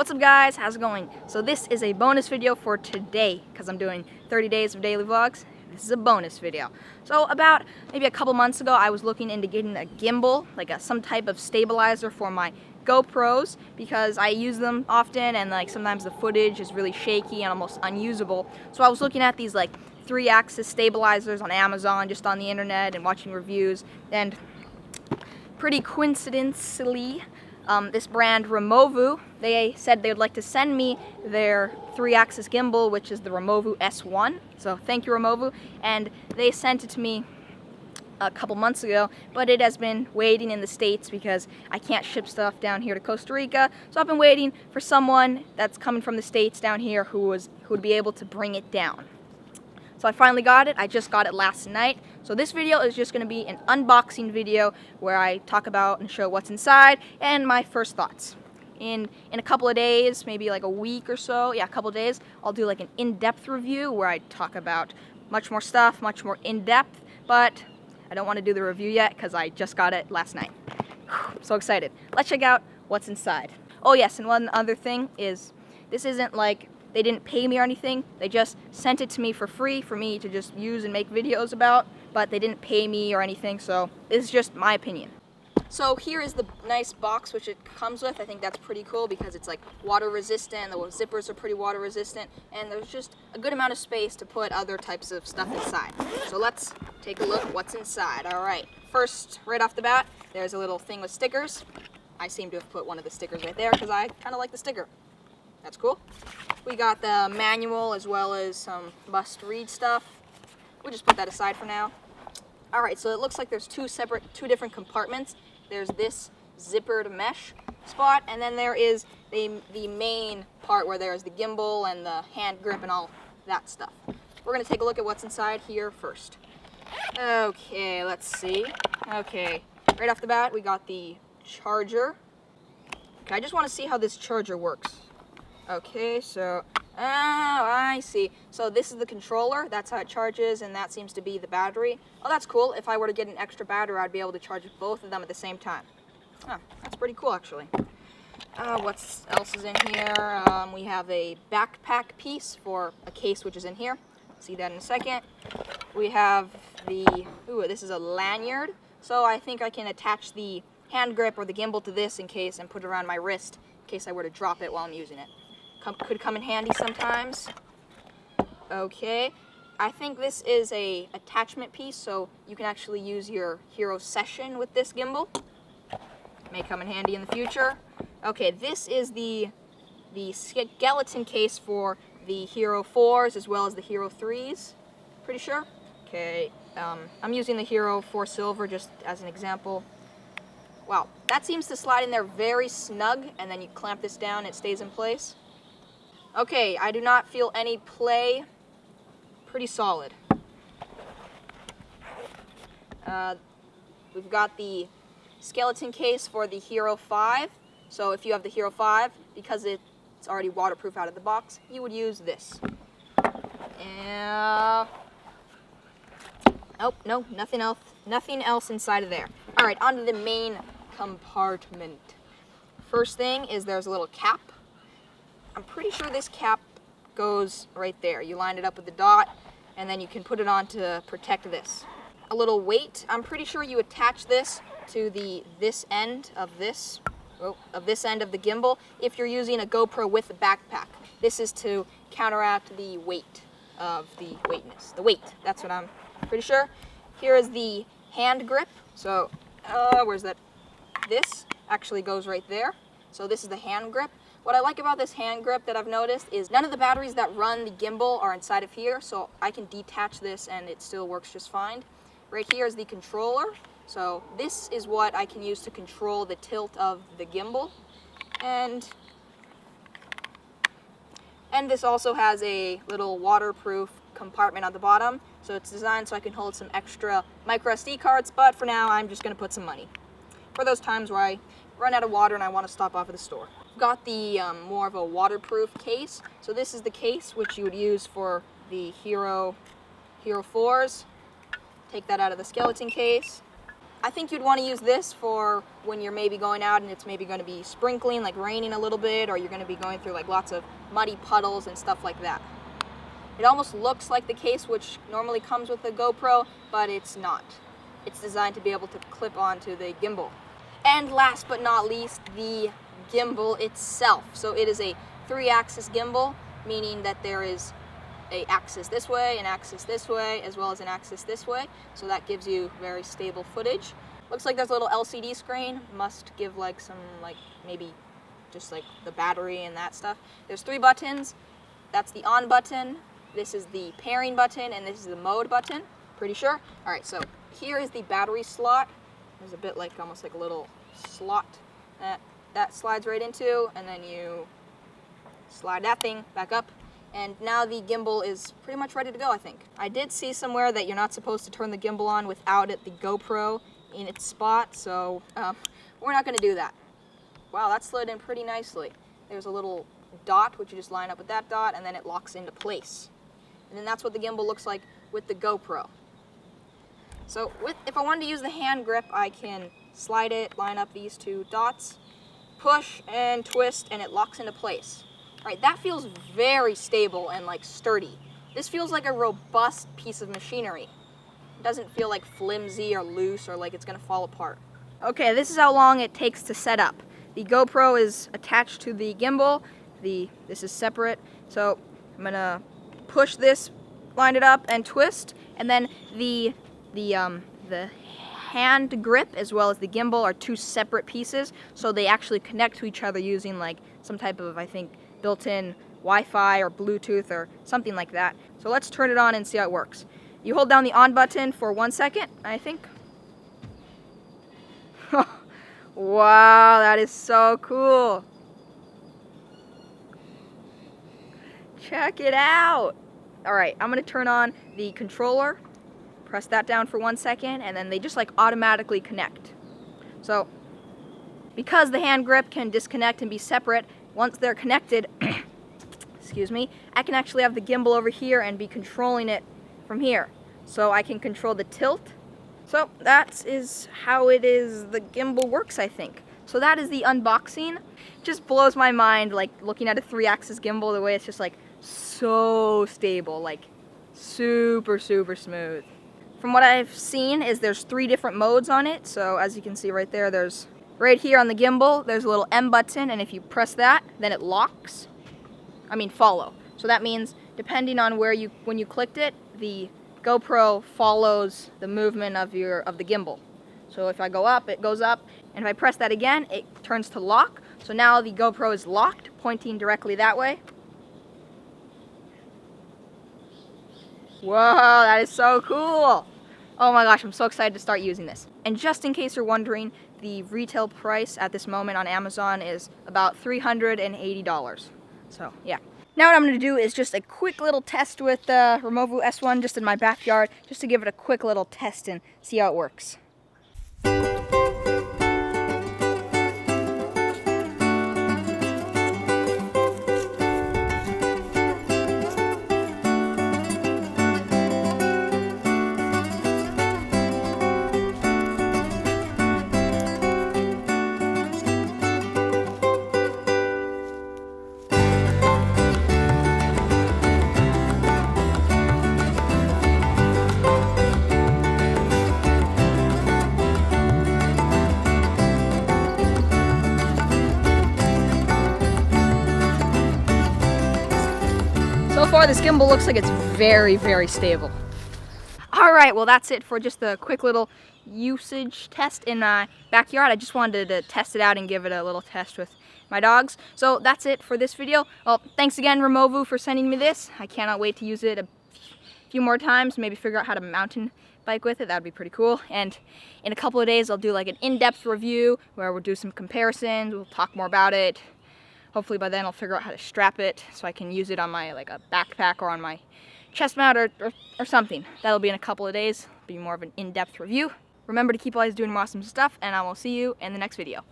What's up guys, how's it going? So this is a bonus video for today because I'm doing 30 days of daily vlogs. This is a bonus video. So about maybe a couple months ago I was looking into getting a gimbal, like some type of stabilizer for my GoPros because I use them often and like sometimes the footage is really shaky and almost unusable. So I was looking at these like 3-axis stabilizers on Amazon, just on the internet and watching reviews, and pretty coincidentally this brand Removu, they said they would like to send me their 3-axis gimbal, which is the Removu S1. So thank you Removu, and they sent it to me a couple months ago, but it has been waiting in the States because I can't ship stuff down here to Costa Rica. So I've been waiting for someone that's coming from the States down here who would be able to bring it down. So I finally got it. I just got it last night. So this video is just going to be an unboxing video where I talk about and show what's inside and my first thoughts. In a couple of days, maybe like a week or so, yeah, a couple of days, I'll do like an in-depth review where I talk about much more stuff, much more in-depth, but I don't want to do the review yet because I just got it last night. I'm so excited. Let's check out what's inside. Oh yes, and one other thing is this isn't like they didn't pay me or anything. They just sent it to me for free for me to just use and make videos about, but they didn't pay me or anything, so it's just my opinion. So here is the nice box which it comes with. I think that's pretty cool because it's like water resistant, the zippers are pretty water resistant, and there's just a good amount of space to put other types of stuff inside. So let's take a look at what's inside. Alright, first, right off the bat, there's a little thing with stickers. I seem to have put one of the stickers right there because I kind of like the sticker. That's cool. We got the manual as well as some must-read stuff. We'll just put that aside for now. Alright, so it looks like there's two different compartments. There's this zippered mesh spot, and then there is the main part where there's the gimbal and the hand grip and all that stuff. We're going to take a look at what's inside here first. Okay, let's see. Okay, right off the bat, we got the charger. Okay, I just want to see how this charger works. Okay, so, oh, I see. So this is the controller, that's how it charges, and that seems to be the battery. Oh, that's cool. If I were to get an extra battery, I'd be able to charge both of them at the same time. Oh, that's pretty cool, actually. What else is in here? We have a backpack piece for a case which is in here. See that in a second. We have this is a lanyard. So I think I can attach the hand grip or the gimbal to this in case and put it around my wrist in case I were to drop it while I'm using it. Could come in handy sometimes. Okay, I think this is a attachment piece, so you can actually use your Hero Session with this gimbal. May come in handy in the future. Okay, this is the skeleton case for the Hero 4s as well as the Hero 3s. Pretty sure. Okay, I'm using the Hero 4 Silver just as an example. Wow, that seems to slide in there very snug, and then you clamp this down, it stays in place. Okay, I do not feel any play. Pretty solid. We've got the skeleton case for the Hero 5. So if you have the Hero 5, because it's already waterproof out of the box, you would use this. Oh, no, nothing else inside of there. Alright, on to the main compartment. First thing is there's a little cap. I'm pretty sure this cap goes right there. You line it up with the dot, and then you can put it on to protect this. A little weight. I'm pretty sure you attach this to this end of this end of the gimbal if you're using a GoPro with a backpack. This is to counteract the weight of the weightness. The weight, that's what I'm pretty sure. Here is the hand grip. So, where's that? This actually goes right there. So this is the hand grip. What I like about this hand grip that I've noticed is none of the batteries that run the gimbal are inside of here, so I can detach this and it still works just fine. Right here is the controller. So this is what I can use to control the tilt of the gimbal. And this also has a little waterproof compartment at the bottom. So it's designed so I can hold some extra micro SD cards, but for now I'm just going to put some money for those times where I run out of water and I want to stop off at the store. Got the more of a waterproof case. So this is the case which you would use for the Hero 4s. Take that out of the skeleton case. I think you'd want to use this for when you're maybe going out and it's maybe going to be sprinkling, like raining a little bit, or you're going to be going through like lots of muddy puddles and stuff like that. It almost looks like the case which normally comes with the GoPro, but it's not. It's designed to be able to clip onto the gimbal. And last but not least, the gimbal itself. So it is a 3-axis gimbal, meaning that there is an axis this way, an axis this way, as well as an axis this way. So that gives you very stable footage. Looks like there's a little LCD screen. Must give like some, like maybe just like the battery and that stuff. There's 3 buttons. That's the on button. This is the pairing button, and this is the mode button. Pretty sure. All right, so here is the battery slot. There's a bit like almost like a little slot that slides right into, and then you slide that thing back up. And now the gimbal is pretty much ready to go, I think. I did see somewhere that you're not supposed to turn the gimbal on without the GoPro in its spot, so we're not going to do that. Wow, that slid in pretty nicely. There's a little dot, which you just line up with that dot, and then it locks into place. And then that's what the gimbal looks like with the GoPro. So if I wanted to use the hand grip, I can slide it, line up these 2 dots, push and twist, and it locks into place. All right, that feels very stable and like sturdy. This feels like a robust piece of machinery. It doesn't feel like flimsy or loose or like it's gonna fall apart. Okay, this is how long it takes to set up. The GoPro is attached to the gimbal. This is separate. So I'm gonna push this, line it up, and twist, and then the hand grip as well as the gimbal are 2 separate pieces, so they actually connect to each other using like some type of, I think, built-in Wi-Fi or Bluetooth or something like that. So let's turn it on and see how it works. You hold down the on button for 1 second, I think. Wow, that is so cool. Check it out. All right, I'm gonna turn on the controller, press that down for 1 second, and then they just like automatically connect. So because the hand grip can disconnect and be separate, once they're connected, excuse me, I can actually have the gimbal over here and be controlling it from here. So I can control the tilt. So that is how the gimbal works, I think. So that is the unboxing. Just blows my mind, like looking at a 3-axis gimbal, the way it's just like so stable, like super, super smooth. From what I've seen is there's 3 different modes on it. So as you can see right there, there's right here on the gimbal, there's a little M button, and if you press that, then it locks. Follow. So that means depending on when you clicked it, the GoPro follows the movement of the gimbal. So if I go up, it goes up, and if I press that again, it turns to lock. So now the GoPro is locked, pointing directly that way. Whoa, that is so cool. Oh my gosh, I'm so excited to start using this. And just in case you're wondering, the retail price at this moment on Amazon is about $380. So yeah. Now what I'm going to do is just a quick little test with the Removu S1 just in my backyard, just to give it a quick little test and see how it works. So far, this gimbal looks like it's very, very stable. All right, well, that's it for just a quick little usage test in my backyard. I just wanted to test it out and give it a little test with my dogs. So that's it for this video. Well, thanks again, Removu, for sending me this. I cannot wait to use it a few more times, maybe figure out how to mountain bike with it. That would be pretty cool. And in a couple of days, I'll do like an in-depth review where we'll do some comparisons. We'll talk more about it. Hopefully by then I'll figure out how to strap it so I can use it on my like a backpack or on my chest mount or something. That'll be in a couple of days. It'll be more of an in-depth review. Remember to keep always doing awesome stuff, and I will see you in the next video.